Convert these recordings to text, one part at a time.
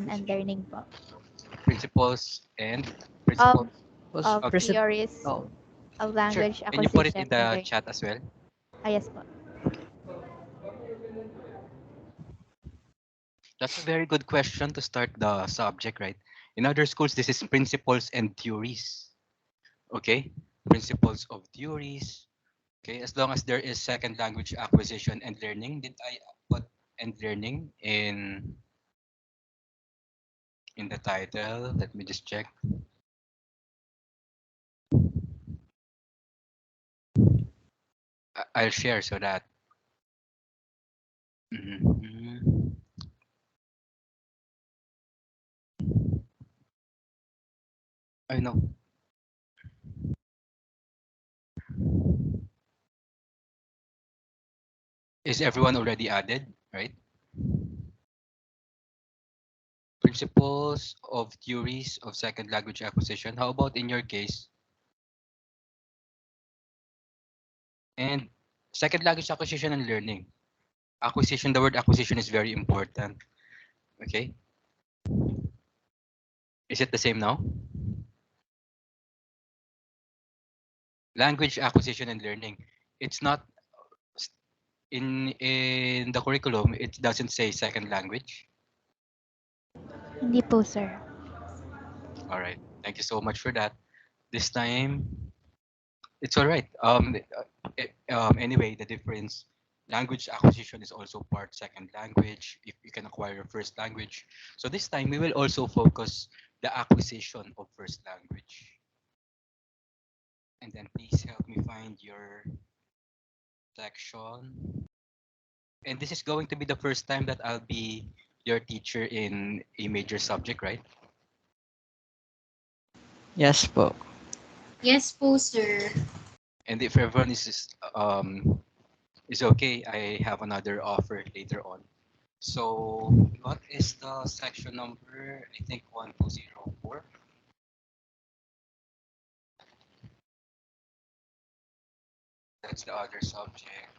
and learning po. Principles and Of principles. theories Oh, of Sure. language Can you put it acquisition in and the learning. chat as well? Yes po. That's a very good question to start the subject, right? In other schools, this is principles and theories. Okay? Principles of theories. Okay, as long as there is second language acquisition and learning. Did I put and learning in the title? Let me just check. I'll share so that. Mhm. I know. Is everyone already added? Right? Principles of theories of second language acquisition. How about in your case? And second language acquisition and learning. Acquisition, the word acquisition is very important. Okay? Is it the same now? Language acquisition and learning. It's not in the curriculum, it doesn't say second language. Hindi po, sir. All right. Thank you so much for that. This time, it's all right. Anyway, the difference, language acquisition is also part second language if you can acquire your first language. So this time, we will also focus the acquisition of first language. And then please help me find your section. And this is going to be the first time that I'll be your teacher in a major subject, right? yes po. Yes po, sir. And if everyone is okay, I have another offer later on. So what is the section number? I think 1204. That's the other subject.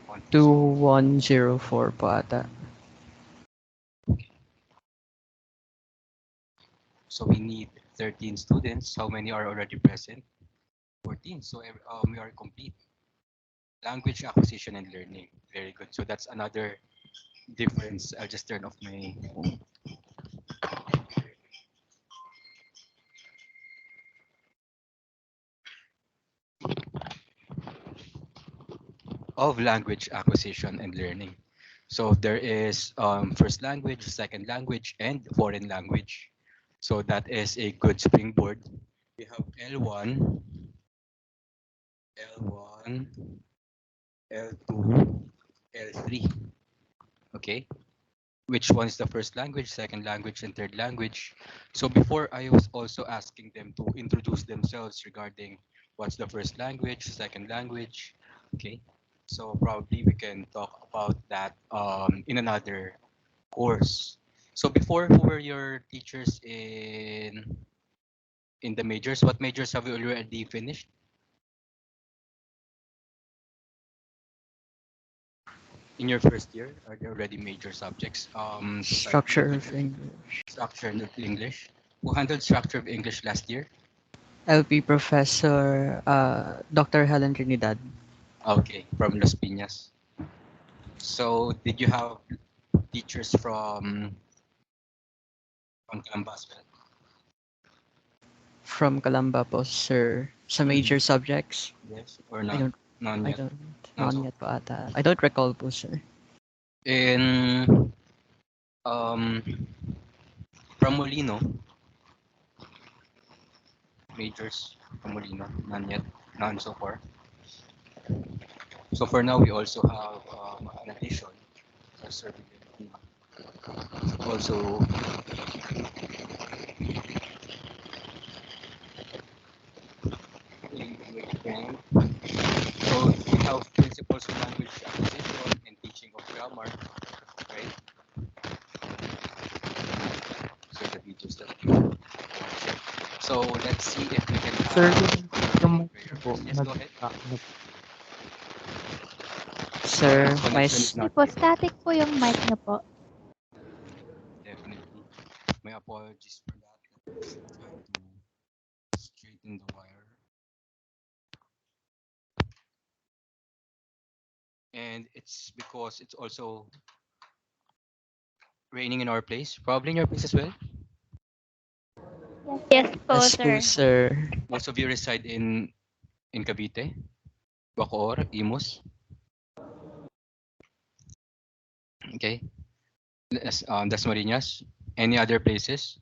1204. 2104 po ata. So we need 13 students. How many are already present? 14. So we are complete. Language acquisition and learning. Very good. So that's another difference. I'll just turn off my phone. Of language acquisition and learning. So there is first language, second language, and foreign language. So that is a good springboard. We have L1, L1, L2, L3. Okay. Which one is the first language, second language, and third language? So before I was also asking them to introduce themselves regarding what's the first language, second language. Okay. So probably we can talk about that in another course. So before, who were your teachers in the majors? What majors have you already finished? In your first year, are there already major subjects? Society, Structure of English, English. structure of English. Who handled structure of English last year? LP Professor Dr. Helen Trinidad. Okay, from Las Piñas. So did you have teachers from Calamba as well? From Calamba po, sir. Sa Mhm. major subjects. Yes, or I none? don't, None I yet. don't, None none so yet po ata. I don't recall po, sir. in um from Molino, majors from Molino, none yet, none so far. So for now, we also have an addition, a survey also in Wikipedia. So we have principles of language acquisition and teaching of grammar, right? So the videos that you watch. So let's see if we can Sir, have yung a mic prayer niyo po, first. Yes, go ahead. ano, Sir, my, Connection is Hindi not po, good. static po yung mic niyo po. Definitely. My apologies for that. Let's try to straighten the wire. And it's because it's also raining in our place, probably in your place as well. Yes po, Yes po, sir. sir. Most of you reside in Cavite, Bacoor, Imus. Okay, Dasmariñas. Any other places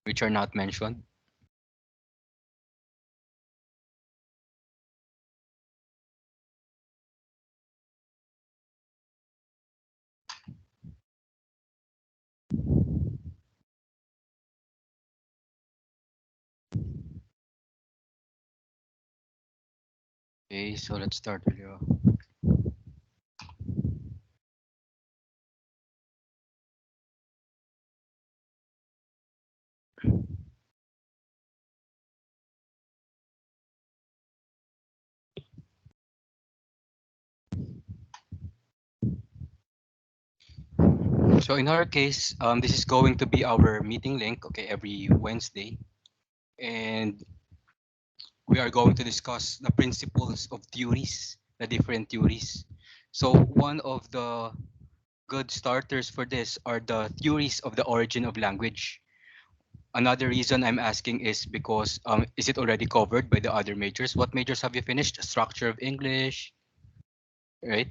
which are not mentioned? Okay, so let's start with you. So in our case, this is going to be our meeting link, okay, every Wednesday. And we are going to discuss the principles of theories, the different theories. So one of the good starters for this are the theories of the origin of language. Another reason I'm asking is because is it already covered by the other majors? What majors have you finished? Structure of English, right?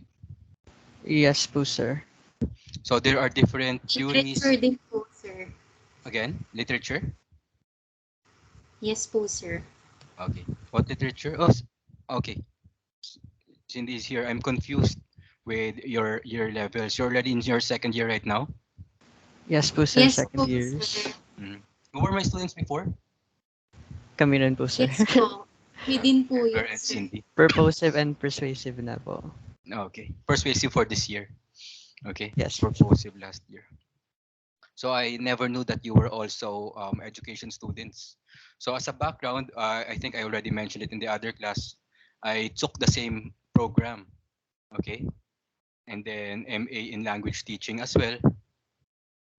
Yes po, sir. So there are different Literature theories. din po, sir. Again, literature. Yes po, sir. Okay. What literature? Oh, okay. Cindy is here. I'm confused with your levels. You're already in your second year right now. Yes po, sir. Yes Second po, years. sir. Mm. Who were my students before? Kami rin po, sir. Yes po. We din po Edgar yun, and sir. Cindy. Purposive and persuasive na po. Okay. Persuasive for this year. Okay. Yes po, sir. Purposive last year. So I never knew that you were also education students. So as a background, I think I already mentioned it in the other class. I took the same program. Okay. And then MA in language teaching as well.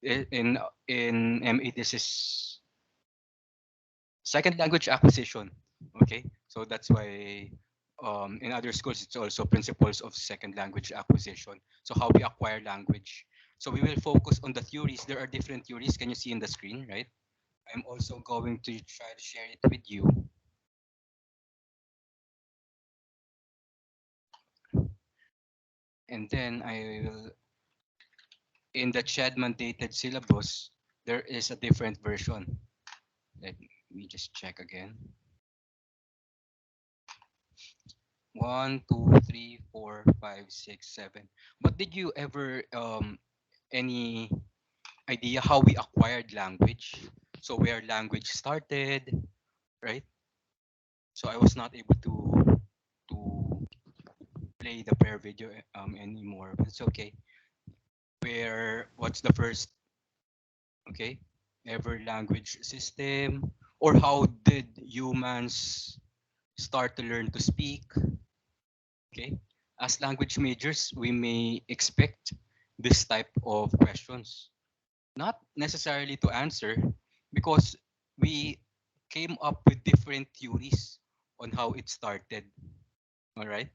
In MA, this is second language acquisition. Okay, so that's why in other schools it's also principles of second language acquisition. So how we acquire language. So we will focus on the theories. There are different theories. Can you see in the screen, right? I'm also going to try to share it with you. And then I will, in the CHED mandated syllabus, there is a different version. Let me just check again. 1, 2, 3, 4, 5, 6, 7. But did you ever any idea how we acquired language? So where language started, right? So I was not able to play the prayer video anymore, but it's okay. Where what's the first okay ever language system, or how did humans start to learn to speak? Okay, as language majors, we may expect this type of questions. Not necessarily to answer, because we came up with different theories on how it started. All right.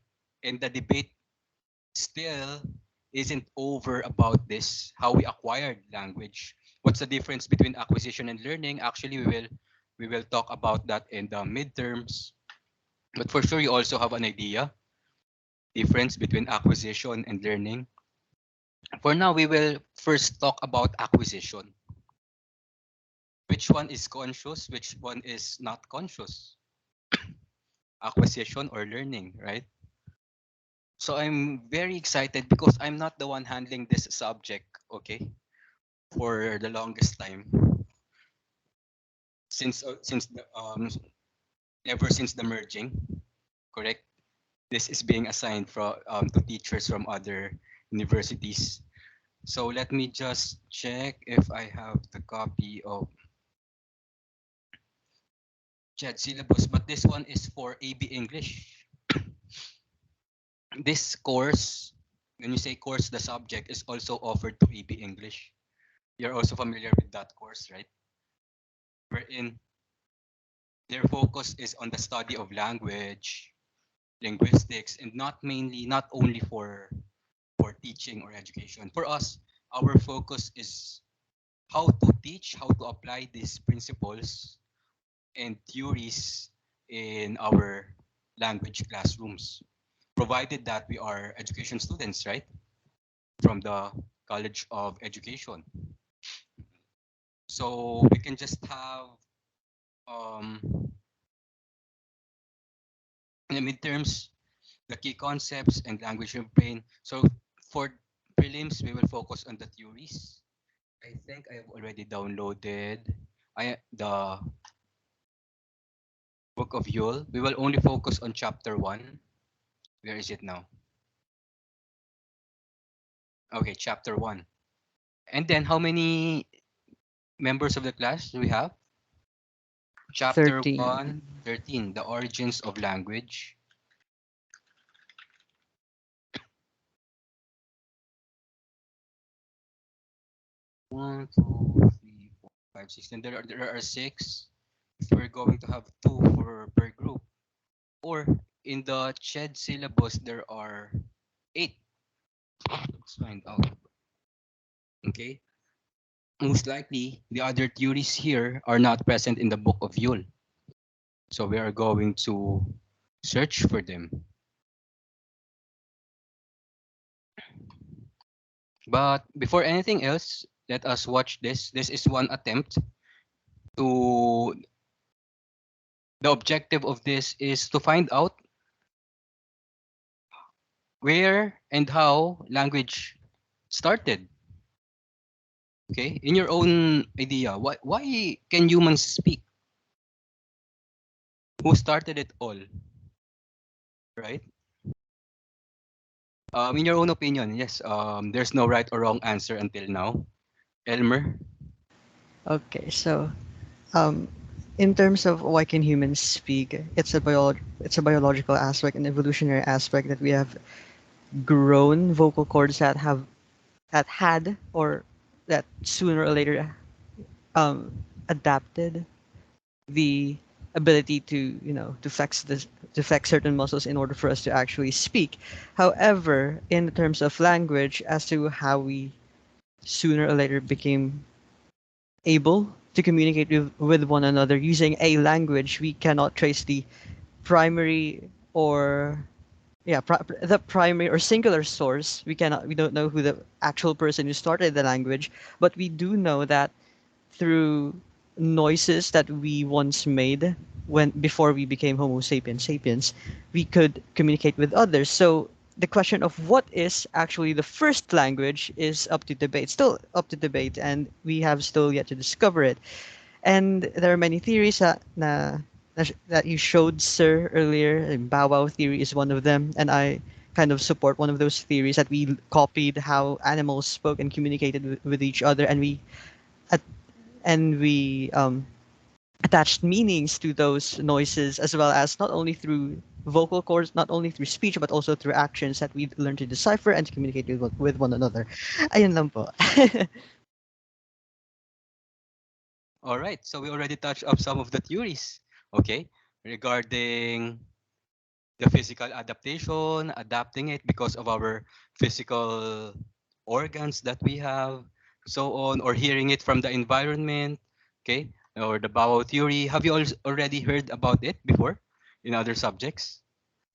And the debate still isn't over about this, how we acquired language. What's the difference between acquisition and learning? Actually, we will talk about that in the midterms. But for sure, you also have an idea difference between acquisition and learning. For now, we will first talk about acquisition. Which one is conscious? Which one is not conscious? Acquisition or learning, right? So I'm very excited because I'm not the one handling this subject, okay, for the longest time. Since the ever since the merging, correct? This is being assigned to teachers from other universities. So let me just check if I have the copy of chat syllabus, but this one is for AB English. This course, when you say course, the subject is also offered to AB English. You're also familiar with that course, right? Wherein their focus is on the study of language, linguistics, and not only for teaching or education. For us, our focus is how to teach, how to apply these principles and theories in our language classrooms, provided that we are education students, right? From the College of Education. So we can just have um, in the midterms the key concepts and language of brain. So for prelims, we will focus on the theories. I think I have already downloaded the book of Yule. We will only focus on chapter 1. Where is it now? Okay, chapter 1. And then how many members of the class do we have? Chapter 1, 13. 13, the origins of language. One, two, three, four, five, six. And there are six. If we're going to have two for per group. Or in the CHED syllabus, there are eight. Let's find out. Okay. Most likely, the other theories here are not present in the book of Yule. So we are going to search for them. But before anything else, let us watch this. This is one attempt to, the objective of this is to find out where and how language started. Okay, in your own idea, why can humans speak? Who started it all, right? In your own opinion, yes. There's no right or wrong answer until now. Elmer. Okay, so um, in terms of why can humans speak, it's a biological aspect, an evolutionary aspect that we have grown vocal cords that had or that sooner or later um, adapted the ability to to flex certain muscles in order for us to actually speak. However, in terms of language, as to how we sooner or later became able to communicate with one another using a language, we cannot trace the primary or the primary or singular source. We don't know who the actual person who started the language, but we do know that through noises that we once made when before we became Homo sapiens, we could communicate with others. So the question of what is actually the first language is up to debate, still up to debate, and we have still yet to discover it. And there are many theories that you showed, sir, earlier. And Bow Wow theory is one of them, and I kind of support one of those theories that we copied how animals spoke and communicated with each other, and at- we attached meanings to those noises as well as not only through vocal cords, not only through speech, but also through actions that we learn to decipher and to communicate with one another. Ayun lang po. All right, so we already touched up some of the theories. Okay, regarding the physical adaptation, adapting it because of our physical organs that we have, so on, or hearing it from the environment, okay, or the Bao theory. Have you already heard about it before in other subjects?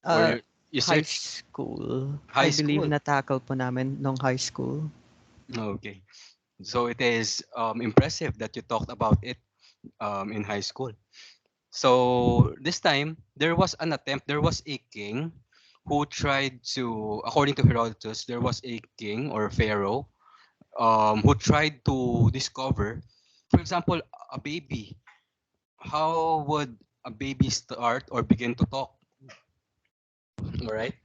Or uh, you high search school. I high believe school? na-tackle po namin nung high school. Okay, so it is impressive that you talked about it in high school. So this time there was an attempt. There was a king who tried to, according to Herodotus, there was a king or pharaoh who tried to discover, for example, a baby. How would a baby start or begin to talk? All right,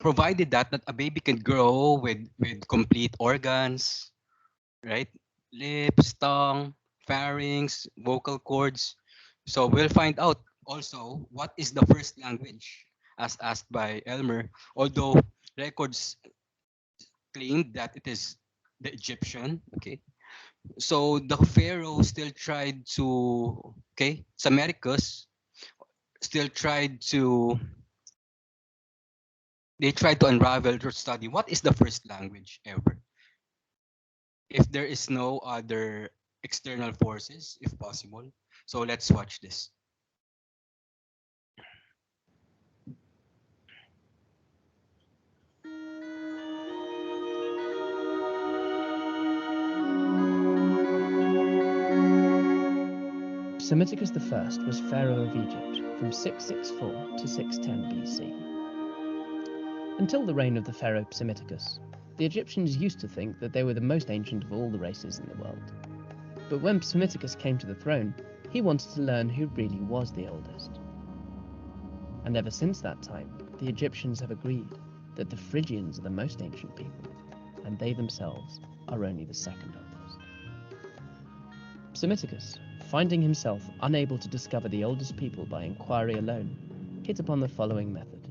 provided that a baby can grow with complete organs, right? Lips, tongue, pharynx, vocal cords. So we'll find out also what is the first language, as asked by Elmer, although records claim that it is the Egyptian. Okay, so the pharaoh still tried to, okay, Samaricus still tried to, they tried to unravel or study what is the first language ever if there is no other external forces, if possible. So let's watch this. Psammiticus I was pharaoh of Egypt from 664 to 610 BC. Until the reign of the pharaoh Psammiticus, the Egyptians used to think that they were the most ancient of all the races in the world. But when Psammiticus came to the throne, he wanted to learn who really was the oldest. And ever since that time, the Egyptians have agreed that the Phrygians are the most ancient people, and they themselves are only the second oldest. Psammiticus, finding himself unable to discover the oldest people by inquiry alone, hit upon the following method.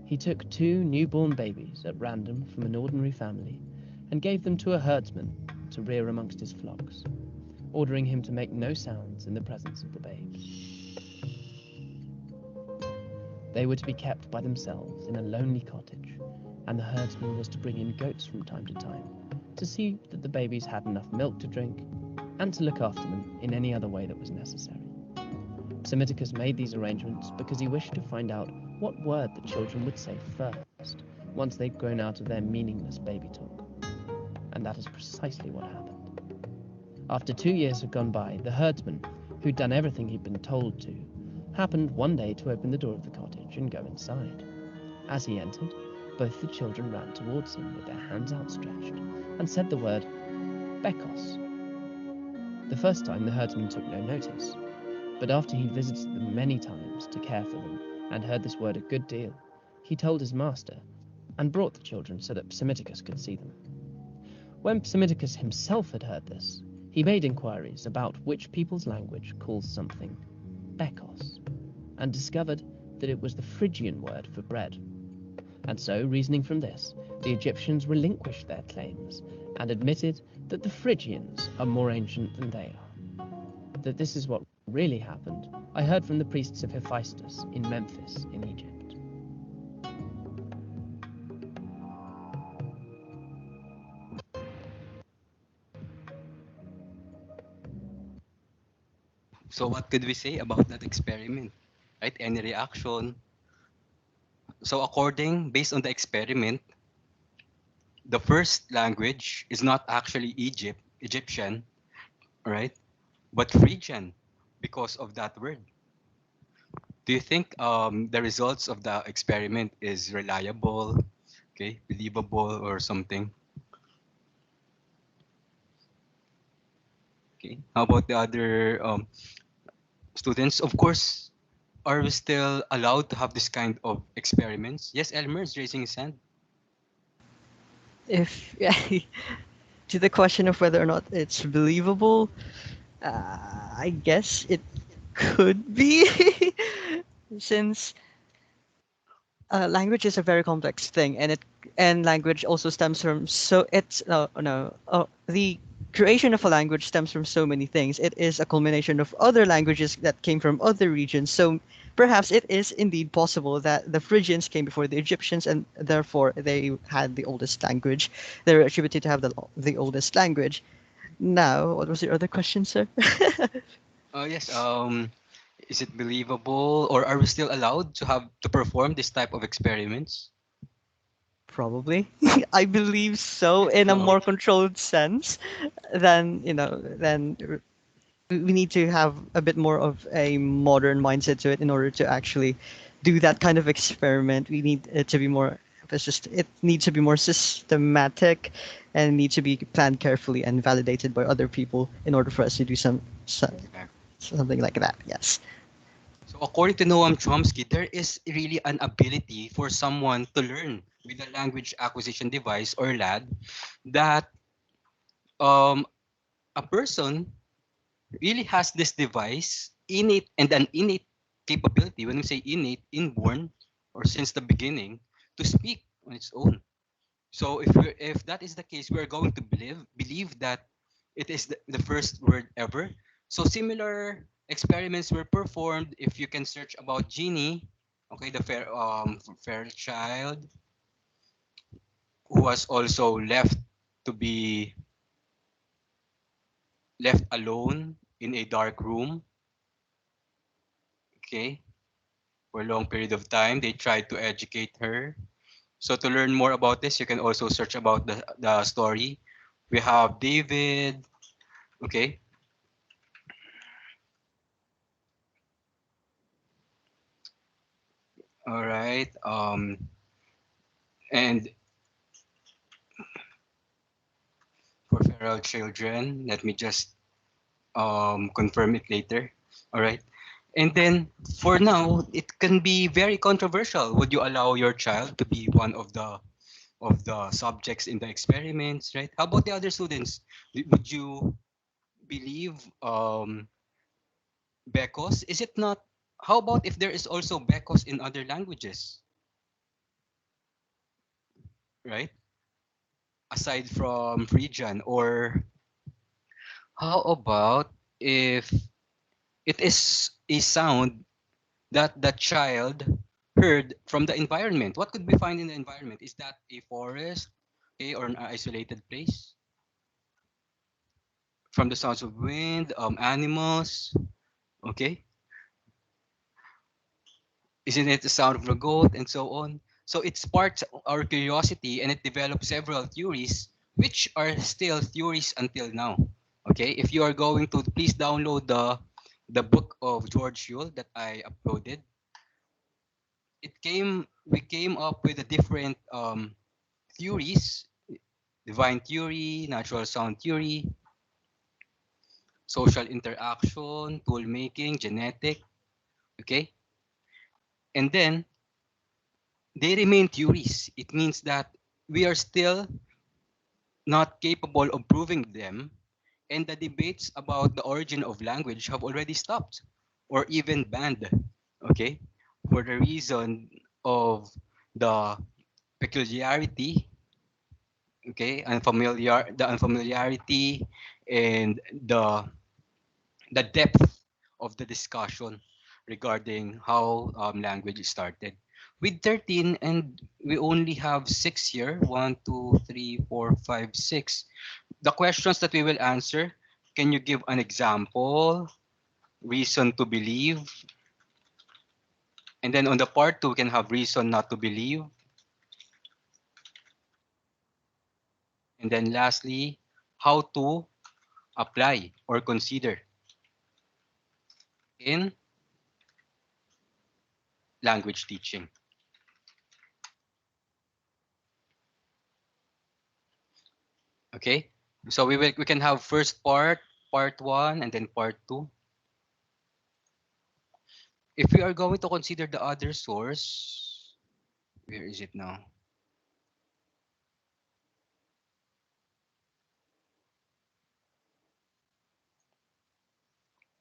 He took 2 newborn babies at random from an ordinary family and gave them to a herdsman to rear amongst his flocks, ordering him to make no sounds in the presence of the babes. They were to be kept by themselves in a lonely cottage, and the herdsman was to bring in goats from time to see that the babies had enough milk to drink and to look after them in any other way that was necessary. Psammiticus made these arrangements because he wished to find out what word the children would say first, once they'd grown out of their meaningless baby talk. And that is precisely what happened. After 2 years had gone by, the herdsman, who'd done everything he'd been told to, happened one day to open the door of the cottage and go inside. As he entered, both the children ran towards him with their hands outstretched and said the word Bekos. The first time the herdsman took no notice, but after he visited them many times to care for them and heard this word a good deal, he told his master and brought the children so that Psammiticus could see them. When Psammiticus himself had heard this, he made inquiries about which people's language calls something Bekos, and discovered that it was the Phrygian word for bread. And so, reasoning from this, the Egyptians relinquished their claims and admitted that the Phrygians are more ancient than they are. That this is what really happened, I heard from the priests of Hephaestus in Memphis, in Egypt. So what could we say about that experiment? Right? Any reaction? So based on the experiment, the first language is not actually Egyptian, right? But Phrygian, because of that word. Do you think the results of the experiment is reliable, okay, believable, or something? Okay. How about the other students? Of course, are we still allowed to have this kind of experiments? Yes, Elmer is raising his hand. If to the question of whether or not it's believable, I guess it could be, since language is a very complex thing, and language also stems from the creation of a language stems from so many things. It is a culmination of other languages that came from other regions. So perhaps it is indeed possible that the Phrygians came before the Egyptians, and therefore they had the oldest language. They're attributed to have the oldest language. Now, what was your other question, sir? Yes. Is it believable, or are we still allowed to perform this type of experiments? Probably. I believe so, in a So, more controlled sense than we need to have a bit more of a modern mindset to it in order to actually do that kind of experiment. We need it to be more, it needs to be more systematic and need to be planned carefully and validated by other people in order for us to do something like that. Yes. So according to Noam Chomsky, there is really an ability for someone to learn with a language acquisition device or LAD that um, a person really has this device innate and an innate capability. When we say innate, inborn, or since the beginning, to speak on its own. So if that is the case, we're going to believe that it is the first word ever. So similar experiments were performed. If you can search about Genie, okay, the fair child who was also to be left alone in a dark room, okay, for a long period of time. They tried to educate her. So to learn more about this, you can also search about the story. We have David, okay, all right, and for feral children, let me just confirm it later. All right. And then for now, it can be very controversial. Would you allow your child to be one of the subjects in the experiments, right? How about the other students? Would you believe Becos? Is it not? How about if there is also Becos in other languages, right? Aside from Phrygian, or how about if it is a sound that the child heard from the environment? What could we find in the environment? Is that a forest, okay, or an isolated place? From the sounds of wind, animals, okay? Isn't it the sound of the goat and so on? So it sparks our curiosity and it develops several theories, which are still theories until now. Okay, if you are going to, please download the book of George Yule that I uploaded. We came up with a different theories: divine theory, natural sound theory, social interaction, tool making, genetic. Okay, and then they remain theories. It means that we are still not capable of proving them, and the debates about the origin of language have already stopped or even banned. Okay, for the reason of the peculiarity, okay, the unfamiliarity, and the depth of the discussion regarding how language started. With 13, and we only have six here, 1, 2, 3, 4, 5, 6. The questions that we will answer, can you give an example, reason to believe? And then on the part 2, we can have reason not to believe. And then lastly, how to apply or consider in language teaching. Okay, so we can have first part 1, and then part 2. If we are going to consider the other source, where is it now?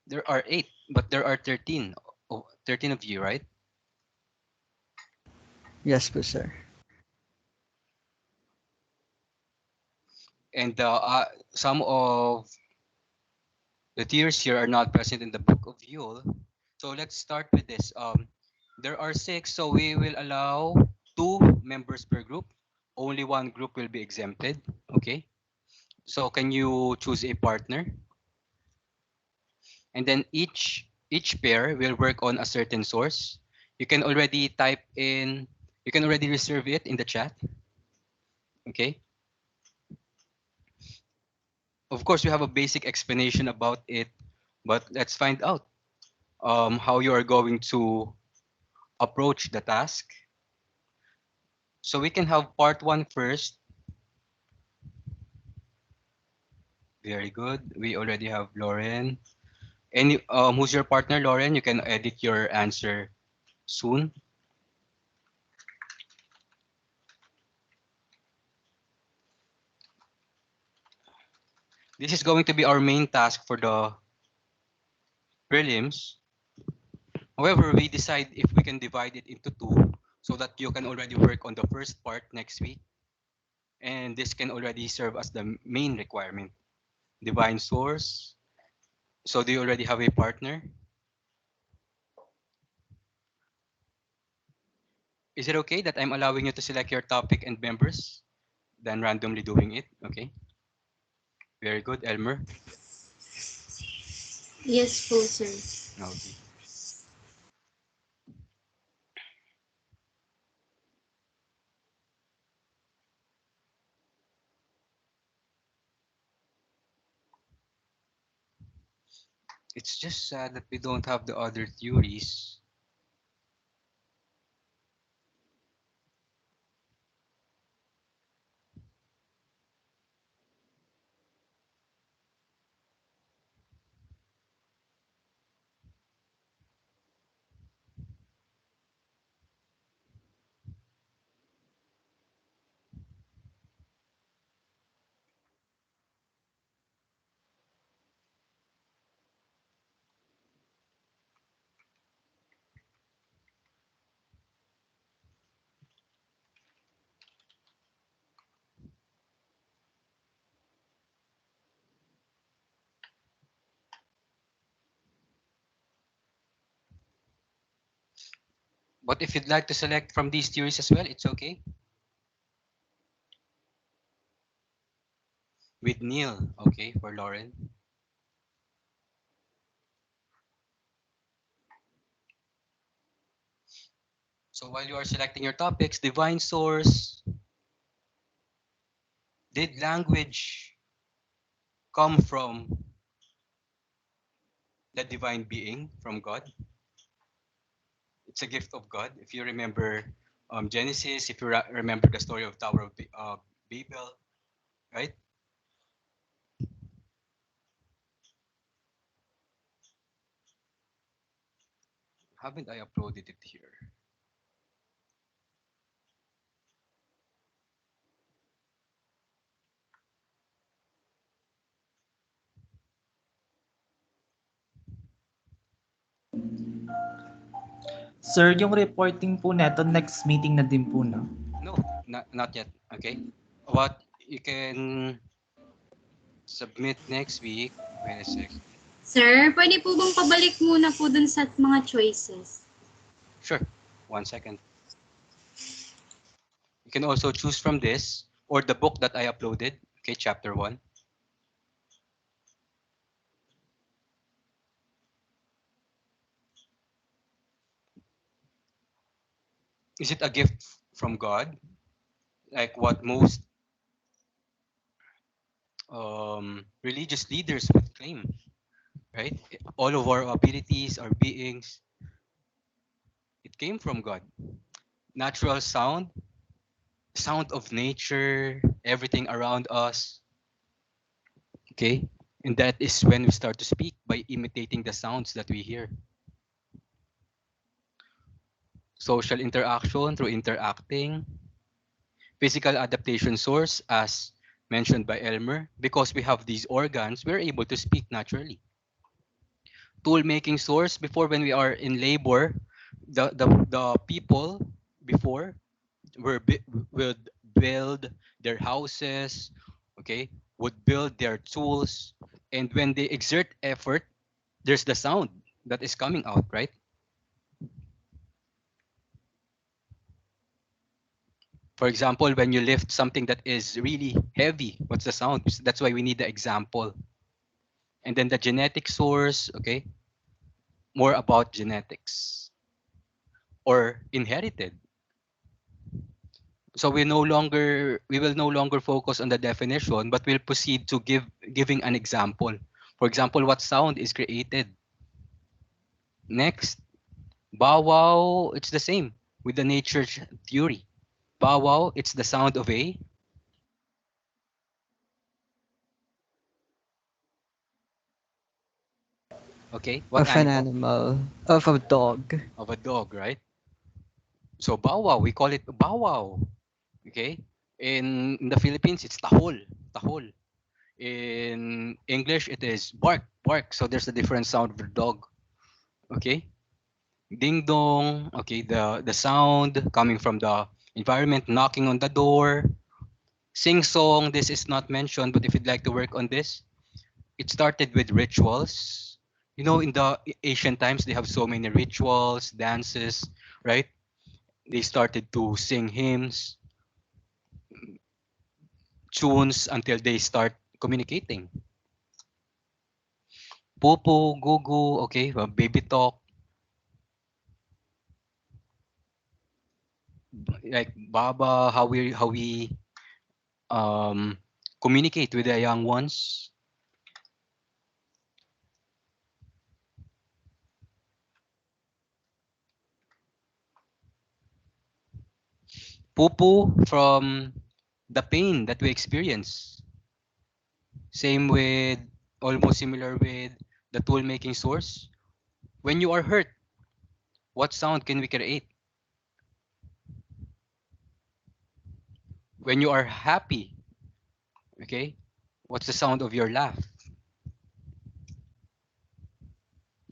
There are 8, but there are 13. Oh, 13 of you, right? Yes, po, sir. And some of the tiers here are not present in the book of Yule. So let's start with this. There are 6, so we will allow 2 members per group. Only one group will be exempted. Okay. So can you choose a partner? And then each pair will work on a certain source. You can already type in. You can already reserve it in the chat. Okay. Of course, we have a basic explanation about it, but let's find out how you are going to approach the task. So we can have part 1 first. Very good. We already have Lauren. Any who's your partner, Lauren? You can edit your answer soon. This is going to be our main task for the prelims. However, we decide if we can divide it into 2 so that you can already work on the first part next week. And this can already serve as the main requirement. Divine source. So do you already have a partner? Is it okay that I'm allowing you to select your topic and members than randomly doing it? Okay. Very good, Elmer. Yes po, sir. Okay. It's just sad that we don't have the other theories. But if you'd like to select from these theories as well, it's okay. With Neil, okay, for Lauren. So while you are selecting your topics, divine source, did language come from the divine being, from God? It's a gift of God. If you remember Genesis, if you remember the story of Tower of Babel, right? Haven't I uploaded it here? Sir, yung reporting po neto, next meeting na din po, no? No, not yet. Okay. What you can submit next week. Wait a sec. Sir, pwede po bang pabalik muna po dun sa mga choices? Sure. 1 second. You can also choose from this or the book that I uploaded. Okay, chapter 1. Is it a gift from God? Like what most religious leaders would claim, right? All of our abilities, our beings, it came from God. Natural sound, sound of nature, everything around us. Okay? And that is when we start to speak by imitating the sounds that we hear. Social interaction through interacting. Physical adaptation source, as mentioned by Elmer, because we have these organs, we're able to speak naturally. Tool making source, before when we are in labor, the people before would build their houses, okay, would build their tools, and when they exert effort, there's the sound that is coming out, right? For example, when you lift something that is really heavy, what's the sound? That's why we need the example. And then the genetic source, okay, more about genetics or inherited. So we will no longer focus on the definition, but we'll proceed to giving an example. For example, what sound is created? Next, bow wow, it's the same with the nature theory. Bow wow, it's the sound of a, okay, what Of an animal? animal, of a dog. Of a dog, right? So bow wow, we call it bow wow. Okay? In the Philippines, it's tahol. Tahol. In English, it is bark, bark. So there's a different sound for dog. Okay? Ding dong. Okay, the sound coming from the environment, knocking on the door. Sing song, this is not mentioned, but if you'd like to work on this, it started with rituals. You know, in the ancient times, they have so many rituals, dances, right? They started to sing hymns, tunes until they start communicating. Popo, gugu, okay, baby talk, like baba, how we um, communicate with the young ones. Pupu from the pain that we experience. Same with, almost similar with the tool making source. When you are hurt, what sound can we create? When you are happy, okay, what's the sound of your laugh?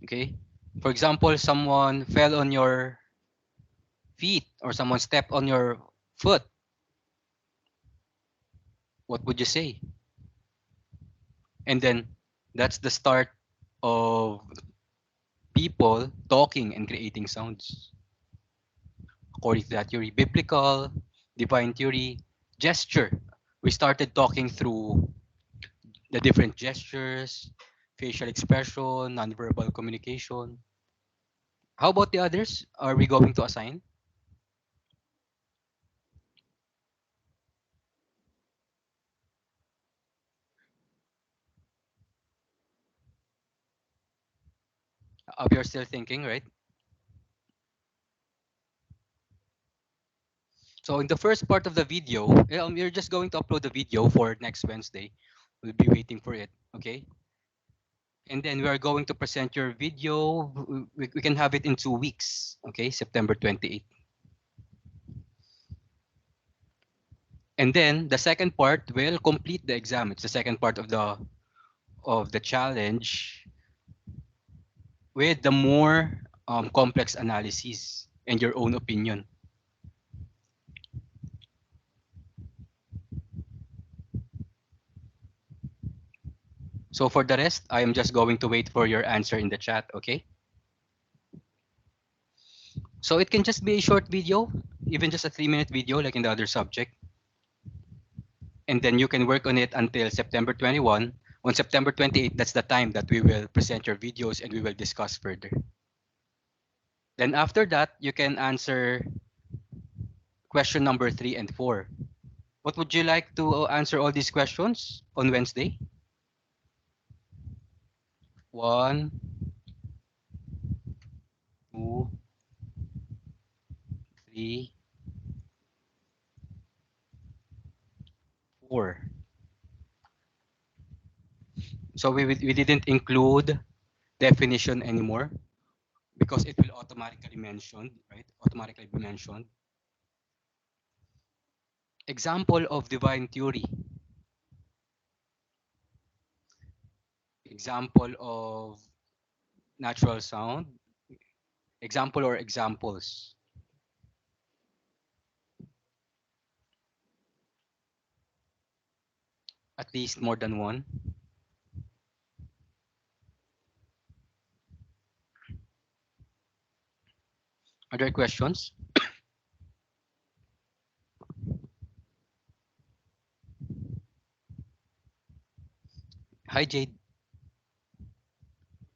Okay, for example, someone fell on your feet or someone stepped on your foot, what would you say? And then that's the start of people talking and creating sounds. According to that theory, biblical, divine theory, gesture. We started talking through the different gestures, facial expression, nonverbal communication. How about the others? Are we going to assign? We are still thinking, right? So in the first part of the video, we're just going to upload the video for next Wednesday. We'll be waiting for it, okay? And then we are going to present your video. We can have it in 2 weeks, okay? September 28th. And then the second part will complete the exam. It's the second part of the challenge with the more complex analysis and your own opinion. So for the rest, I am just going to wait for your answer in the chat, okay? So it can just be a short video, even just a 3-minute video like in the other subject. And then you can work on it until September 21. On September 28th, that's the time that we will present your videos and we will discuss further. Then after that, you can answer question number 3 and 4. What would you like to answer all these questions on Wednesday? 1, 2, 3, 4. So we didn't include definition anymore because it will automatically mentioned, right? Automatically be mentioned. Example of divine theory. Example of natural sound. Example or examples. At least more than one. Are there questions? Hi, Jade.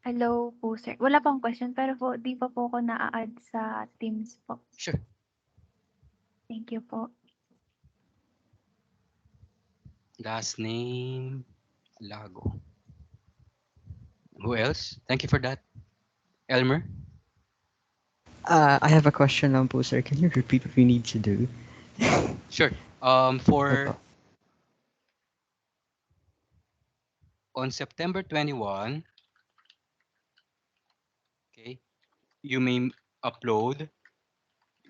Hello po, sir. Wala pang question, pero po, di pa po ako na-add sa Teams po. Sure. Thank you po. Last name, Lago. Who else? Thank you for that. Elmer? I have a question lang po, sir. Can you repeat what we need to do? Sure. For on September 21, okay, you may upload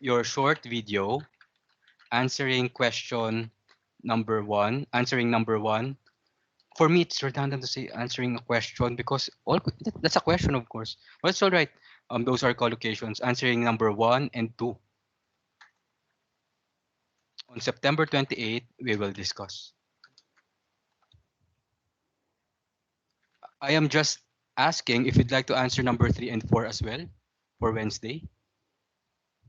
your short video answering question number 1, answering number 1. For me, it's redundant to say answering a question because that's a question, of course. But it's all right. Those are collocations. Answering number 1 and 2 On September 28th, we will discuss. I am just asking if you'd like to answer number 3 and 4 as well for Wednesday.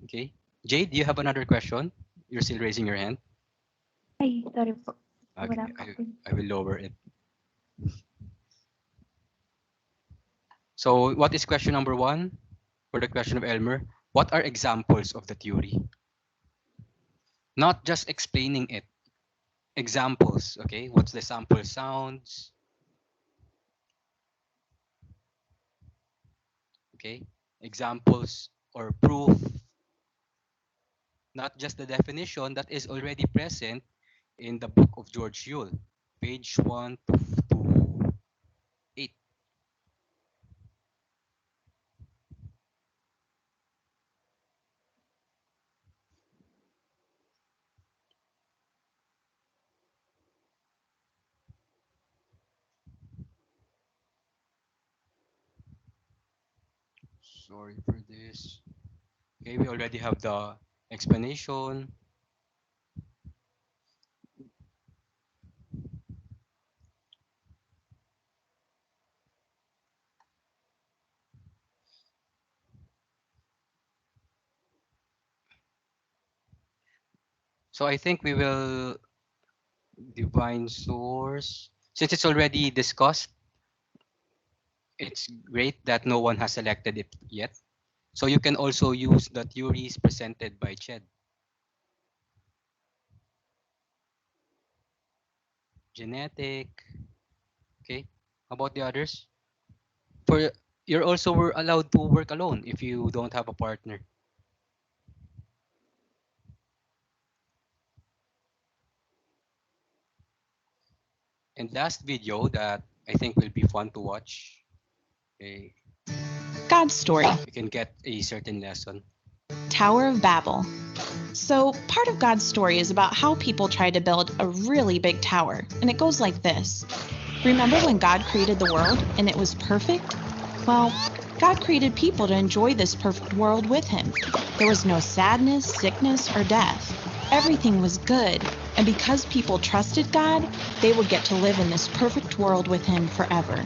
Okay. Jade, do you have another question? You're still raising your hand. Ay, sorry po. Okay, Wala pa po. I will lower it. So what is question number 1 for the question of Elmer? What are examples of the theory? Not just explaining it. Examples, okay? What's the sample sounds? Okay? Examples or proof. Not just the definition that is already present in the book of George Yule, page 1 to 8. Sorry for this. Okay, we already have the explanation. So I think we will divine source. Since it's already discussed, it's great that no one has selected it yet. So you can also use the theories presented by Ched. Genetic. Okay. How about the others? For you're also allowed to work alone if you don't have a partner. And last video that I think will be fun to watch. Okay. God's story, You can get a certain lesson. Tower of Babel. So, part of God's story is about how people tried to build a really big tower, and it goes like this. Remember when God created the world and it was perfect? Well, God created people to enjoy this perfect world with Him. There was no sadness, sickness, or death. Everything was good, and because people trusted God, they would get to live in this perfect world with Him forever.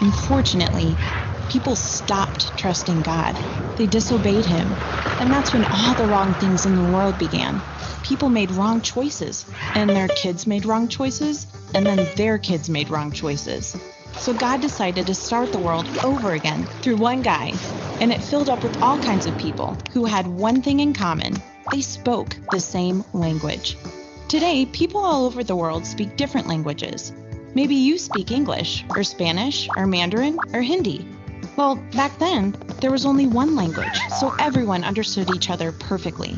Unfortunately, people stopped trusting God. They disobeyed Him. And that's when all the wrong things in the world began. People made wrong choices, and their kids made wrong choices, and then their kids made wrong choices. So God decided to start the world over again through one guy, and it filled up with all kinds of people who had one thing in common. They spoke the same language. Today, people all over the world speak different languages. Maybe you speak English, or Spanish, or Mandarin, or Hindi. Well, back then, there was only one language, so everyone understood each other perfectly.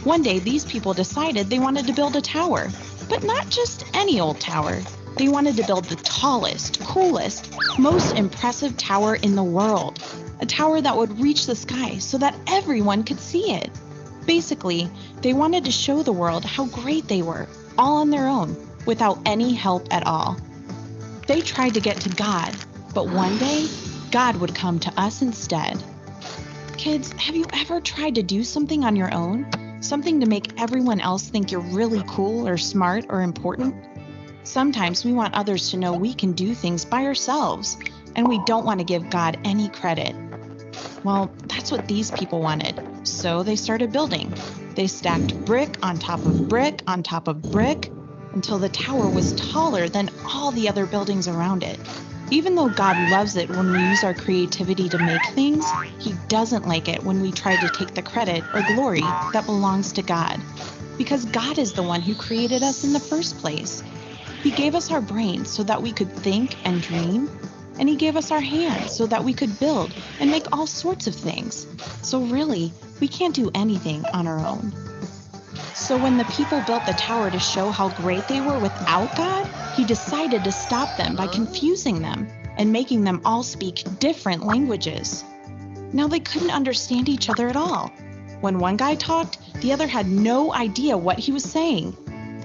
One day, these people decided they wanted to build a tower, but not just any old tower. They wanted to build the tallest, coolest, most impressive tower in the world. A tower that would reach the sky so that everyone could see it. Basically, they wanted to show the world how great they were, all on their own, without any help at all. They tried to get to God, but one day, God would come to us instead. Kids, have you ever tried to do something on your own? Something to make everyone else think you're really cool or smart or important? Sometimes we want others to know we can do things by ourselves, and we don't want to give God any credit. Well, that's what these people wanted, so they started building. They stacked brick on top of brick on top of brick until the tower was taller than all the other buildings around it. Even though God loves it when we use our creativity to make things, He doesn't like it when we try to take the credit or glory that belongs to God. Because God is the one who created us in the first place. He gave us our brains so that we could think and dream, and He gave us our hands so that we could build and make all sorts of things. So really, we can't do anything on our own. So when the people built the tower to show how great they were without God, He decided to stop them by confusing them and making them all speak different languages. Now they couldn't understand each other at all. When one guy talked, the other had no idea what he was saying.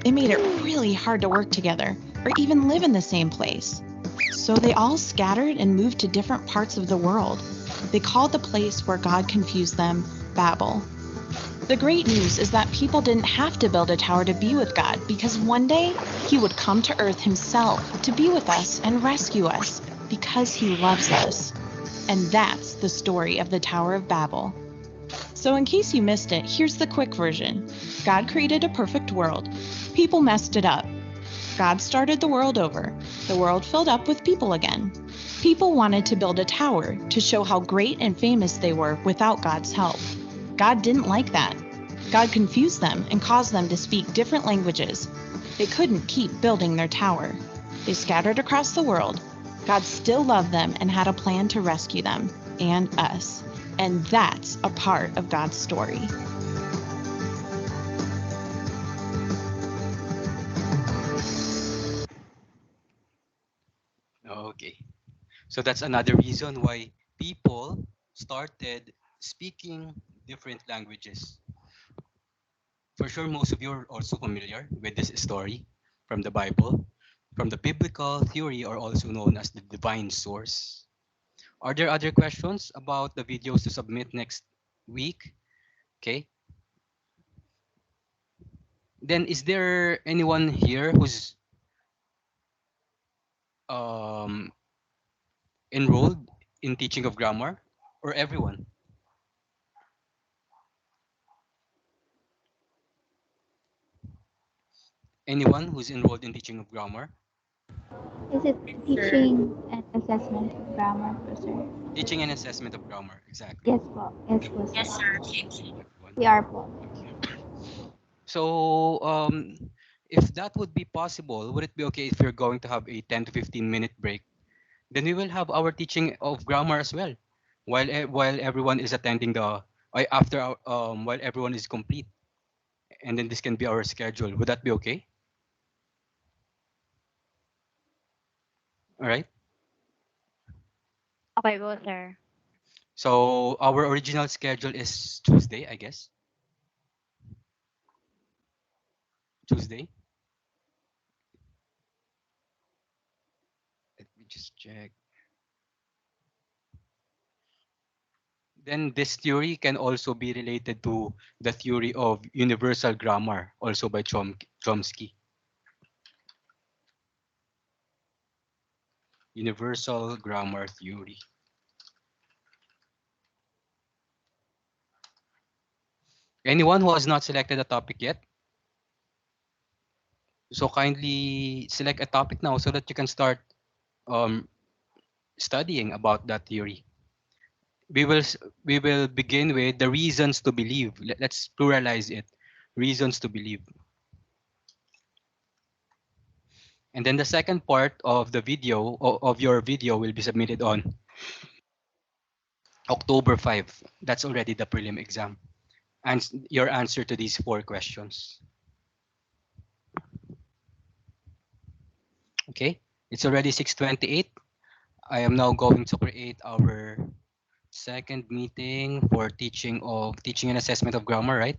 It made it really hard to work together or even live in the same place. So they all scattered and moved to different parts of the world. They called the place where God confused them Babel. The great news is that people didn't have to build a tower to be with God because one day he would come to earth himself to be with us and rescue us because he loves us. And that's the story of the Tower of Babel. So in case you missed it, here's the quick version. God created a perfect world. People messed it up. God started the world over. The world filled up with people again. People wanted to build a tower to show how great and famous they were without God's help. God didn't like that. God confused them and caused them to speak different languages. They couldn't keep building their tower. They scattered across the world. God still loved them and had a plan to rescue them and us. And that's a part of God's story. Okay. So that's another reason why people started speaking different languages. For sure, most of you are also familiar with this story from the Bible, from the biblical theory, or also known as the divine source. Are there other questions about the videos to submit next week? Okay. Then is there anyone here who's um, enrolled in teaching of grammar, or everyone? Anyone who's enrolled in teaching of grammar? Is it teaching and assessment of grammar po, sir? Teaching and assessment of grammar, exactly. Yes po. Yes po, sir. Yes, sir. Everyone. We are po. So, if that would be possible, would it be okay if we're going to have a 10 to 15-minute break? Then we will have our teaching of grammar as well, while everyone is attending while everyone is complete, and then this can be our schedule. Would that be okay? All right. Okay po, sir. So our original schedule is Tuesday, I guess. Tuesday. Let me just check. Then this theory can also be related to the theory of universal grammar, also by Chomsky. Universal grammar theory. Anyone who has not selected a topic yet? So kindly select a topic now so that you can start um, studying about that theory. We will begin with the reasons to believe. Let's pluralize it. Reasons to believe. And then the second part of the video of your video will be submitted on October 5. That's already the prelim exam. And your answer to these 4 questions. Okay, it's already 6:28. I am now going to create our second meeting for teaching and assessment of grammar, right?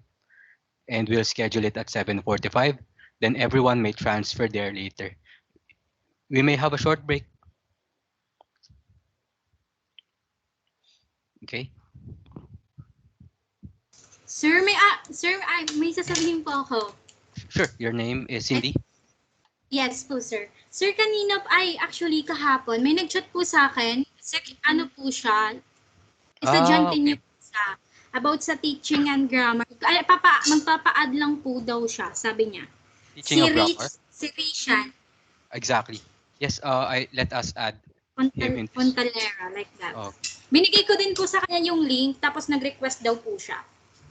And we'll schedule it at 7:45. Then everyone may transfer there later. We may have a short break. Okay. Sir, may sasabihin po ako. Sure. Your name is Cindy. Yes po, sir. Sir, kanina, actually kahapon, may nag-chat po sa akin. Sir, ano po siya? Estudyante okay. niyo po siya. About sa teaching and grammar. Magpapa-add lang po daw siya, sabi niya. Teaching of grammar. Si Rishan Exactly. Yes. Let us add him in. Fontalera, like that. Okay. Binigay ko din po sa kanya yung link, tapos nag-request daw po siya.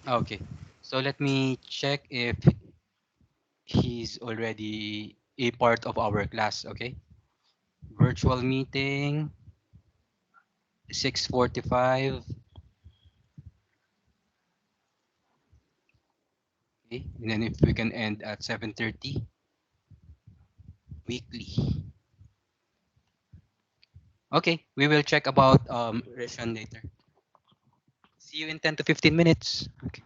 Okay. So let me check if he's already a part of our class. Okay. Virtual meeting. 6:45. Okay. And then if we can end at 7:30. Weekly. Okay, we will check about Rishan later. See you in 10 to 15 minutes. Okay.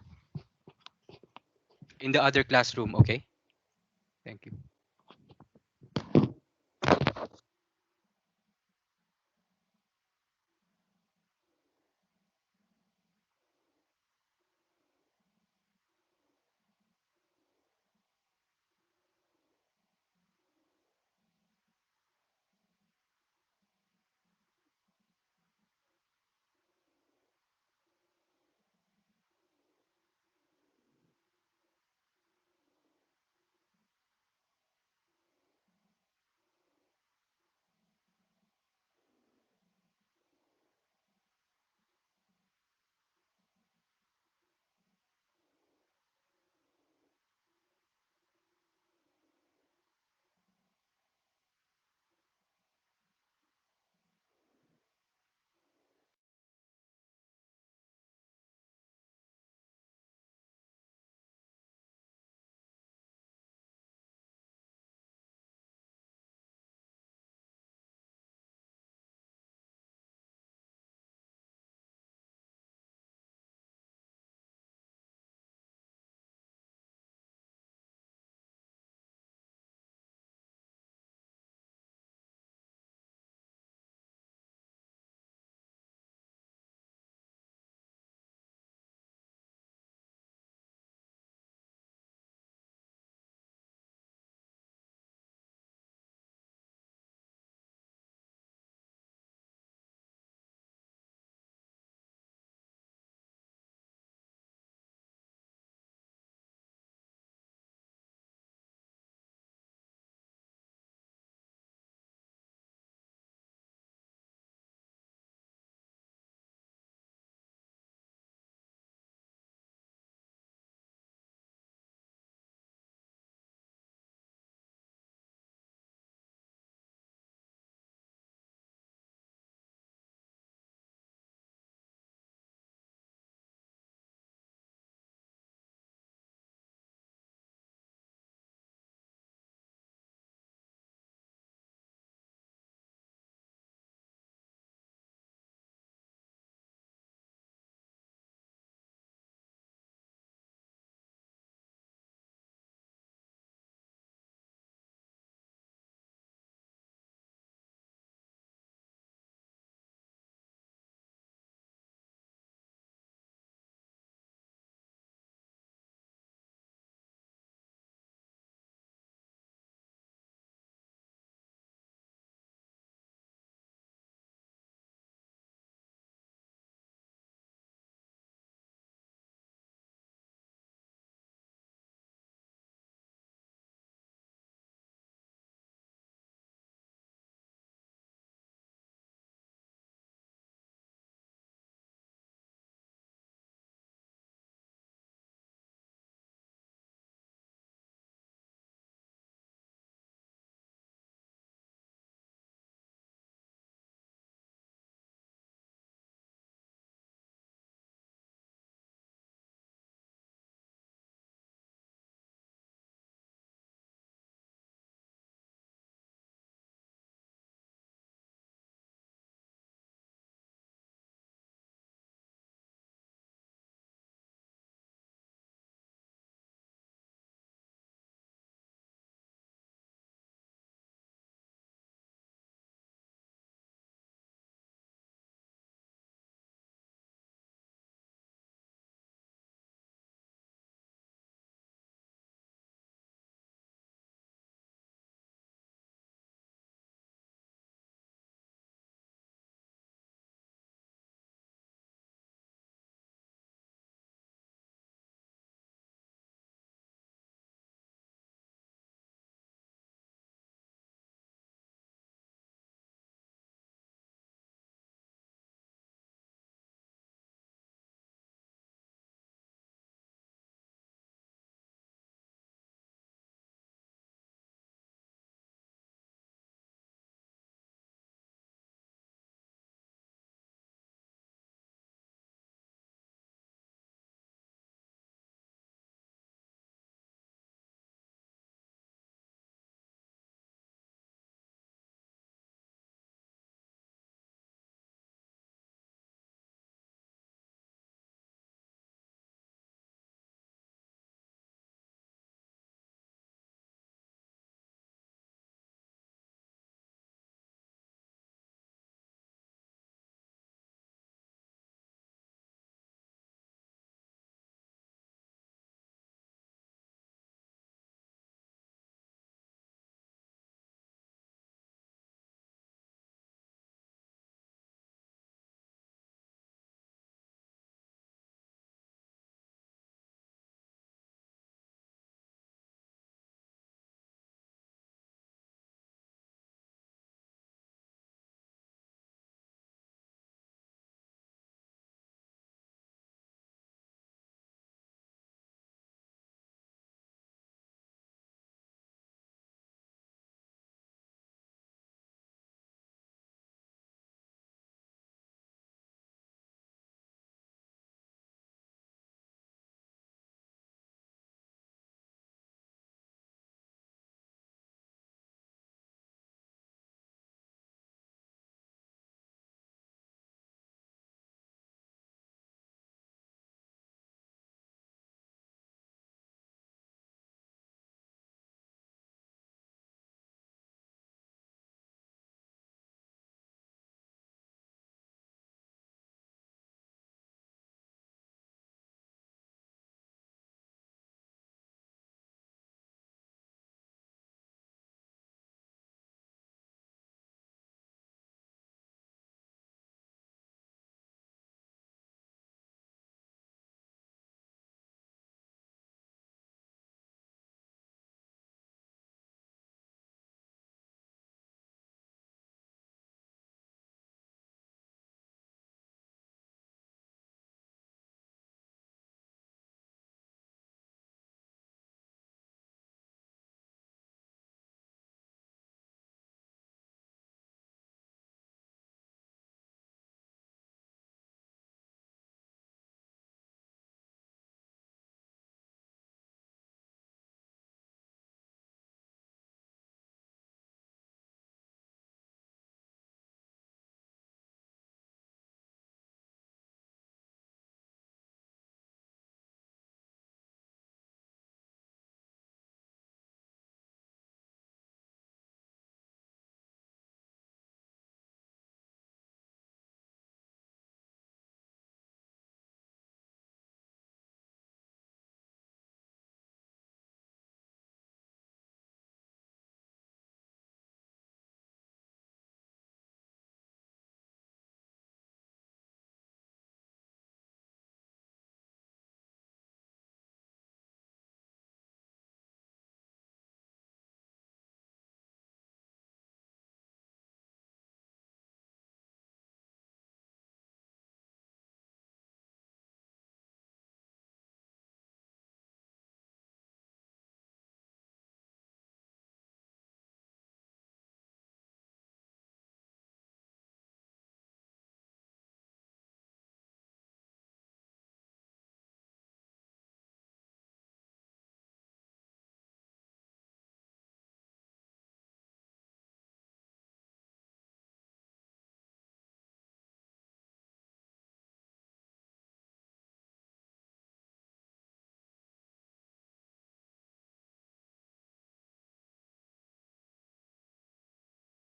In the other classroom, okay? Thank you.